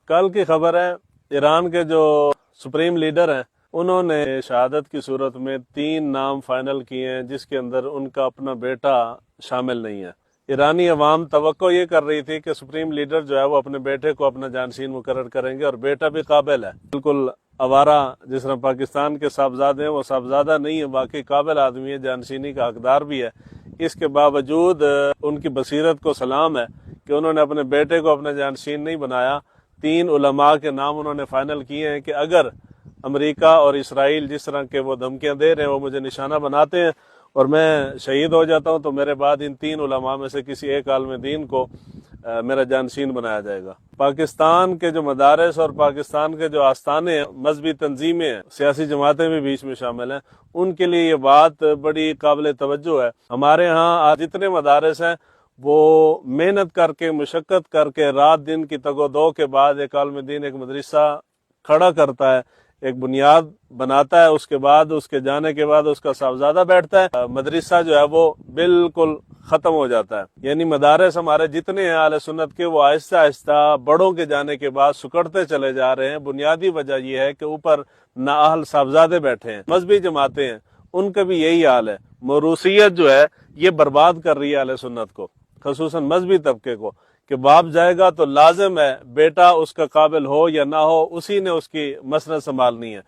کل کی خبر ہے، ایران کے جو سپریم لیڈر ہیں انہوں نے شہادت کی صورت میں 3 نام فائنل کیے ہیں، جس کے اندر ان کا اپنا بیٹا شامل نہیں ہے۔ ایرانی عوام توقع یہ کر رہی تھی کہ سپریم لیڈر جو ہے وہ اپنے بیٹے کو اپنا جانشین مقرر کریں گے، اور بیٹا بھی قابل ہے، بالکل آوارہ جس طرح پاکستان کے صاحبزادے ہیں، وہ صاحبزادہ نہیں ہے، باقی قابل آدمی ہے، جانشینی کا حقدار بھی ہے۔ اس کے باوجود ان کی بصیرت کو سلام ہے کہ انہوں نے اپنے بیٹے کو اپنا جانشین نہیں بنایا۔ 3 علماء کے نام انہوں نے فائنل کیے ہیں کہ اگر امریکہ اور اسرائیل جس طرح کے وہ دھمکیاں دے رہے ہیں، وہ مجھے نشانہ بناتے ہیں اور میں شہید ہو جاتا ہوں، تو میرے بعد ان 3 علماء میں سے کسی ایک عالم دین کو میرا جانشین بنایا جائے گا۔ پاکستان کے جو مدارس اور پاکستان کے جو آستانے ہیں، مذہبی تنظیمیں ہیں، سیاسی جماعتیں بھی بیچ میں شامل ہیں، ان کے لیے یہ بات بڑی قابل توجہ ہے۔ ہمارے ہاں آج جتنے مدارس ہیں وہ محنت کر کے، مشقت کر کے، رات دن کی تگ و دو کے بعد ایک عالم دین ایک مدرسہ کھڑا کرتا ہے، ایک بنیاد بناتا ہے، اس کے بعد اس کے جانے کے بعد اس کا صاحبزادہ بیٹھتا ہے، مدرسہ جو ہے وہ بالکل ختم ہو جاتا ہے۔ یعنی مدارس ہمارے جتنے ہیں اہل سنت کے، وہ آہستہ آہستہ بڑوں کے جانے کے بعد سکڑتے چلے جا رہے ہیں۔ بنیادی وجہ یہ ہے کہ اوپر نااہل صاحبزادے بیٹھے ہیں۔ مذہبی جماعتیں ہیں، ان کا بھی یہی حال ہے۔ موروثیت جو ہے یہ برباد کر رہی ہے اہل سنت کو، خصوصاً مذہبی طبقے کو، کہ باپ جائے گا تو لازم ہے بیٹا اس کا قابل ہو یا نہ ہو، اسی نے اس کی مسند سنبھالنی ہے۔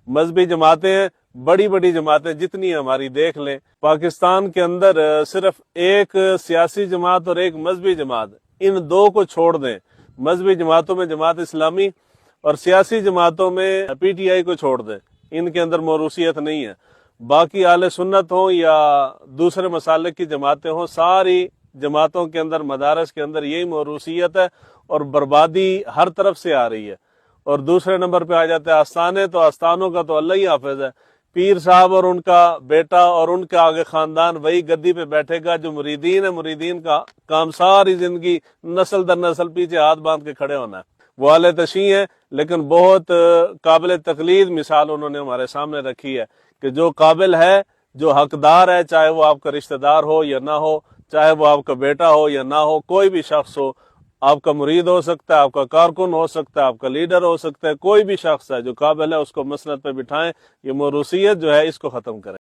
مذہبی جماعتیں ہیں، بڑی بڑی جماعتیں جتنی ہماری دیکھ لیں، پاکستان کے اندر صرف ایک سیاسی جماعت اور ایک مذہبی جماعت، ان 2 کو چھوڑ دیں، مذہبی جماعتوں میں جماعت اسلامی اور سیاسی جماعتوں میں پی ٹی آئی کو چھوڑ دیں، ان کے اندر موروثیت نہیں ہے۔ باقی اہل سنت ہوں یا دوسرے مسالک کی جماعتیں ہوں، ساری جماعتوں کے اندر، مدارس کے اندر یہی موروثیت ہے، اور بربادی ہر طرف سے آ رہی ہے۔ اور دوسرے نمبر پہ آ جاتے ہیں آستانے، تو آستانوں کا تو اللہ ہی حافظ ہے۔ پیر صاحب اور ان کا بیٹا اور ان کے آگے خاندان وہی گدی پہ بیٹھے گا۔ جو مریدین ہے، مریدین کا کام ساری زندگی نسل در نسل پیچھے ہاتھ باندھ کے کھڑے ہونا ہے۔ وہ اہل تشیع ہیں، لیکن بہت قابل تقلید مثال انہوں نے ہمارے سامنے رکھی ہے کہ جو قابل ہے، جو حقدار ہے، چاہے وہ آپ کا رشتہ دار ہو یا نہ ہو، چاہے وہ آپ کا بیٹا ہو یا نہ ہو، کوئی بھی شخص ہو، آپ کا مرید ہو سکتا ہے، آپ کا کارکن ہو سکتا ہے، آپ کا لیڈر ہو سکتا ہے، کوئی بھی شخص ہے جو قابل ہے، اس کو مسند پہ بٹھائیں۔ یہ موروثیت جو ہے اس کو ختم کریں۔